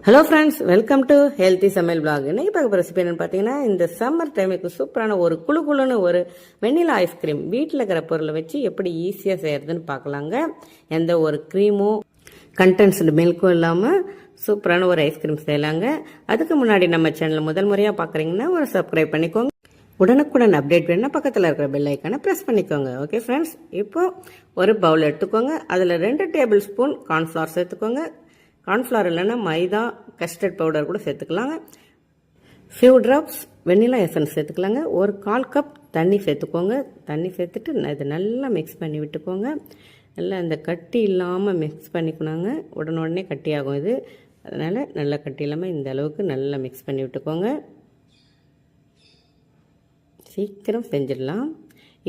Hello friends, welcome to healthy சமையல் black. இன்னைக்கு பார்க்க போகிற ரெசிபி என்னன்னு பார்த்தீங்கன்னா, இந்த சம்மர் டைமுக்கு சூப்பரான ஒரு குழுன்னு ஒரு வெண்ணிலா ஐஸ்கிரீம் வீட்டில் இருக்கிற பொருளை வச்சு எப்படி ஈஸியாக செய்யறதுன்னு பார்க்கலாங்க. எந்த ஒரு க்ரீமோ கண்டென்ஸ்டு மில்க்கும் இல்லாமல் சூப்பரான ஒரு ஐஸ்கிரீம் செய்யலாங்க. அதுக்கு முன்னாடி நம்ம சேனலை முதல் முறையாக பார்க்குறீங்கன்னா ஒரு சப்ஸ்கிரைப் பண்ணிக்கோங்க. உடனுக்குடன் அப்டேட் வேணுன்னா பக்கத்தில் இருக்கிற பெல் ஐக்கானை ப்ரெஸ் பண்ணிக்கோங்க. ஓகே ஃப்ரெண்ட்ஸ், இப்போ ஒரு பவுல் எடுத்துக்கோங்க. அதில் 2 டேபிள் ஸ்பூன் கார்ன்ஃப்ளவர் சேர்த்துக்கோங்க. கார்ன்ஃப்ளவர் இல்லைன்னா மைதா, கஸ்டர்ட் பவுடர் கூட சேர்த்துக்கலாங்க. ஃபியூ ட்ராப்ஸ் வெண்ணிலா எசன்ஸ் சேர்த்துக்கலாங்க. ஒரு 1/4 கப் தண்ணி சேர்த்துக்கோங்க. தண்ணி சேர்த்துட்டு இது நல்லா மிக்ஸ் பண்ணி விட்டுக்கோங்க. நல்லா இந்த கட்டி இல்லாமல் மிக்ஸ் பண்ணிக்கணுங்க. உடனே கட்டி ஆகும் இது. அதனால் நல்லா கட்டி இல்லாமல் இந்த அளவுக்கு நல்லா மிக்ஸ் பண்ணி விட்டுக்கோங்க. சீக்கிரம் செஞ்சிடலாம்.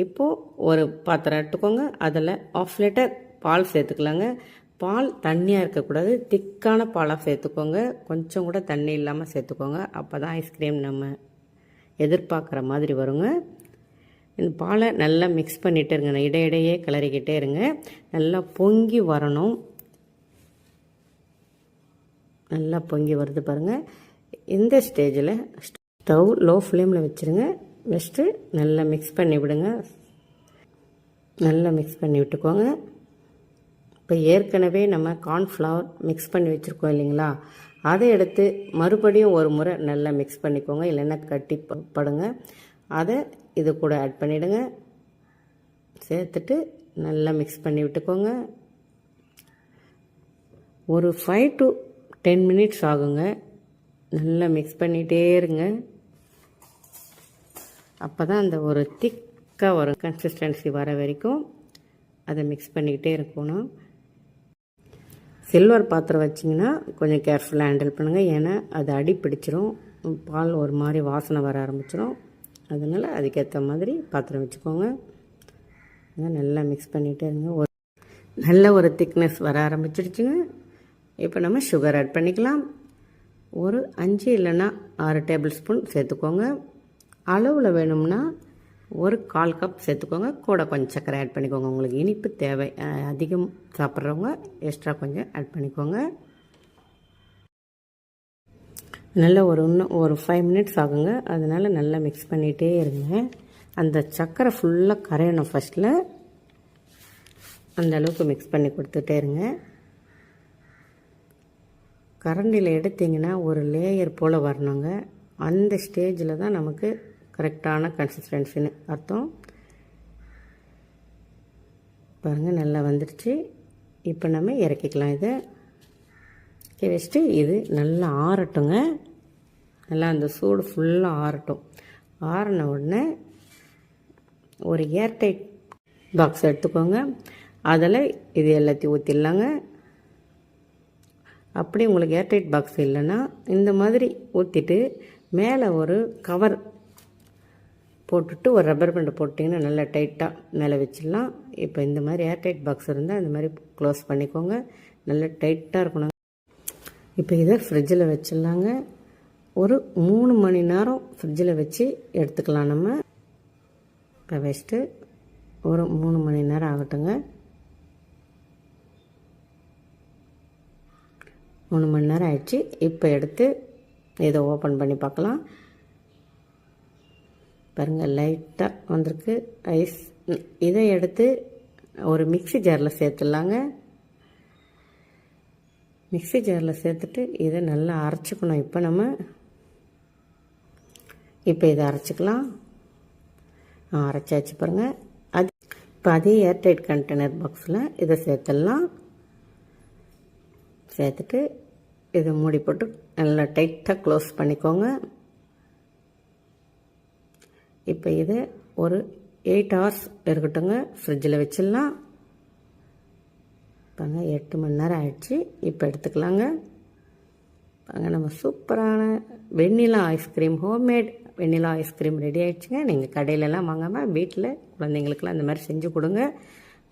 இப்போது ஒரு பாத்திரம் எடுத்துக்கோங்க. அதில் 1/2 லிட்டர் பால் சேர்த்துக்கலாங்க. பால் தண்ணியாக இருக்கக்கூடாது, திக்கான பாலாக சேர்த்துக்கோங்க. கொஞ்சம் கூட தண்ணி இல்லாமல் சேர்த்துக்கோங்க. அப்போ தான் ஐஸ்கிரீம் நம்ம எதிர்பார்க்குற மாதிரி வருங்க. இந்த பாலை நல்லா மிக்ஸ் பண்ணிகிட்டே இருங்க. இடையிடையே கிளறிக்கிட்டே இருங்க. நல்லா பொங்கி வரணும். நல்லா பொங்கி வருது பாருங்கள். இந்த ஸ்டேஜில் ஸ்டவ் லோ ஃப்ளேமில் வச்சுருங்க. வச்சுட்டு நல்லா மிக்ஸ் பண்ணி விடுங்க. நல்லா மிக்ஸ் பண்ணி விட்டுக்கோங்க. இப்போ ஏற்கனவே நம்ம கார்ன்ஃப்ளவர் மிக்ஸ் பண்ணி வச்சுருக்கோம் இல்லைங்களா, அதை எடுத்து மறுபடியும் ஒரு முறை நல்லா மிக்ஸ் பண்ணிக்கோங்க. இல்லைன்னா கட்டி படுங்க. அதை இது கூட ஆட் பண்ணிவிடுங்க. சேர்த்துட்டு நல்லா மிக்ஸ் பண்ணி விட்டுக்கோங்க. ஒரு 5 to 10 மினிட்ஸ் ஆகுங்க. நல்லா மிக்ஸ் பண்ணிகிட்டே இருங்க. அப்போ தான் அந்த ஒரு திக்காக வரும். கன்சிஸ்டன்சி வர வரைக்கும் அதை மிக்ஸ் பண்ணிக்கிட்டே இருக்கணும். சில்வர் பாத்திரம் வச்சிங்கன்னா கொஞ்சம் கேர்ஃபுல்லாக ஹேண்டில் பண்ணுங்கள். ஏன்னா அது அடி பிடிச்சிரும். பால் ஒரு மாதிரி வாசனை வர ஆரம்பிச்சிடும். அதனால் அதுக்கேற்ற மாதிரி பாத்திரம் வச்சுக்கோங்க. நல்லா மிக்ஸ் பண்ணிகிட்டே இருங்க. நல்ல ஒரு திக்னஸ் வர ஆரம்பிச்சிடுச்சுங்க. இப்போ நம்ம சுகர் ஆட் பண்ணிக்கலாம். ஒரு 5 இல்லைன்னா 6 டேபிள் ஸ்பூன் சேர்த்துக்கோங்க. அளவில் வேணும்னா ஒரு 1/4 கப் சேர்த்துக்கோங்க. கூட கொஞ்சம் சர்க்கரை ஆட் பண்ணிக்கோங்க. உங்களுக்கு இனிப்பு தேவை அதிகம் சாப்பிட்றவங்க எக்ஸ்ட்ரா கொஞ்சம் ஆட் பண்ணிக்கோங்க. நல்லா இன்னும் ஒரு 5 மினிட்ஸ் ஆகுங்க. அதனால் நல்லா மிக்ஸ் பண்ணிகிட்டே இருங்க. அந்த சர்க்கரை ஃபுல்லாக கரையணும். ஃபஸ்ட்டில் அந்த அளவுக்கு மிக்ஸ் பண்ணி கொடுத்துட்டே இருங்க. கரண்டியில் எடுத்திங்கன்னா ஒரு லேயர் போல் வரணுங்க. அந்த ஸ்டேஜில் தான் நமக்கு கரெக்டான கன்சிஸ்டன்சின்னு அர்த்தம். பாருங்கள், நல்லா வந்துடுச்சு. இப்போ நம்ம இறக்கிக்கலாம். இதை வச்சுட்டு இது நல்லா ஆறட்டுங்க. நல்லா அந்த சூடு ஃபுல்லாக ஆறட்டும். ஆறின உடனே ஒரு ஏர்டைட் பாக்ஸ் எடுத்துக்கோங்க. அதில் இது எல்லாத்தையும் ஊற்றிடலாங்க. அப்படி உங்களுக்கு ஏர்டைட் பாக்ஸ் இல்லைன்னா இந்த மாதிரி ஊற்றிட்டு மேலே ஒரு கவர் போட்டுட்டு ஒரு ரப்பர் பேண்டை போட்டிங்கன்னா நல்லா டைட்டாக மேலே வச்சிடலாம். இப்போ இந்த மாதிரி ஏர்டைட் பாக்ஸ் இருந்தால் இந்த மாதிரி க்ளோஸ் பண்ணிக்கோங்க. நல்லா டைட்டாக இருக்கணும். இப்போ இதை ஃப்ரிட்ஜில் வச்சிடலாங்க. ஒரு 3 மணி நேரம் ஃப்ரிட்ஜில் வச்சு எடுத்துக்கலாம். நம்ம இப்போ வச்சுட்டு ஒரு 3 மணி நேரம் ஆகட்டுங்க. 3 மணி நேரம் ஆயிடுச்சு. இப்போ எடுத்து இதை ஓப்பன் பண்ணி பார்க்கலாம். பாருங்கள், லைட்டாக வந்திருக்கு ஐஸ். இதை எடுத்து ஒரு மிக்ஸி ஜாரில் சேர்த்துடலாங்க. மிக்ஸி ஜாரில் சேர்த்துட்டு இதை நல்லா அரைச்சிக்கணும். இப்போ இதை அரைச்சிக்கலாம். அரைச்சாச்சு பாருங்கள். இப்போ அதே ஏர்டைட் கண்டெய்னர் பாக்ஸில் இதை சேர்த்துடலாம். சேர்த்துட்டு இதை மூடி போட்டு நல்லா டைட்டாக க்ளோஸ் பண்ணிக்கோங்க. இப்போ இதை ஒரு 8 hours இருக்கட்டுங்க. ஃப்ரிட்ஜில் வச்சிடலாம். பாருங்க, 8 மணி நேரம் ஆயிடுச்சு. இப்போ எடுத்துக்கலாங்க. பாருங்க, நம்ம சூப்பரான vanilla ice cream, homemade vanilla ice cream ready ஆகிடுச்சுங்க. நீங்கள் கடையிலலாம் வாங்காமல் வீட்டில் குழந்தைங்களுக்கெல்லாம் இந்த மாதிரி செஞ்சு கொடுங்க.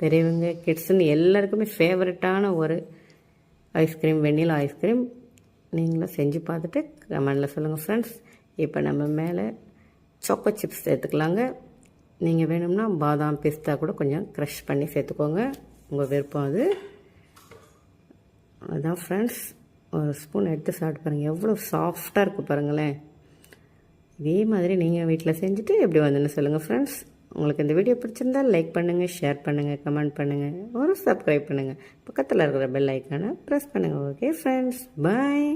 பெரியவங்க, கிட்ஸுன்னு எல்லாருக்குமே ஃபேவரட்டான ஒரு ஐஸ்கிரீம், வெண்ணிலா ஐஸ்கிரீம். நீங்களும் செஞ்சு பார்த்துட்டு கமெண்டில் சொல்லுங்கள் ஃப்ரெண்ட்ஸ். இப்போ நம்ம மேலே சாக்கோ சிப்ஸ் சேர்த்துக்கலாங்க. நீங்கள் வேணும்னா பாதாம், பிஸ்தா கூட கொஞ்சம் க்ரஷ் பண்ணி சேர்த்துக்கோங்க. உங்கள் விருப்பம் அது. அதுதான் ஃப்ரெண்ட்ஸ். ஒரு ஸ்பூன் எடுத்து சாப்பிட்டு பாருங்கள், எவ்வளோ சாஃப்டாக இருக்குது பாருங்களேன். இதே மாதிரி நீங்கள் வீட்டில் செஞ்சுட்டு எப்படி வந்துன்னு சொல்லுங்கள் ஃப்ரெண்ட்ஸ். உங்களுக்கு இந்த வீடியோ பிடிச்சிருந்தால் லைக் பண்ணுங்கள், ஷேர் பண்ணுங்கள், கமெண்ட் பண்ணுங்கள், ஒரு சப்ஸ்கிரைப் பண்ணுங்கள், பக்கத்தில் இருக்கிற பெல் ஐக்கானை ப்ரெஸ் பண்ணுங்கள். ஓகே ஃப்ரெண்ட்ஸ், பாய்.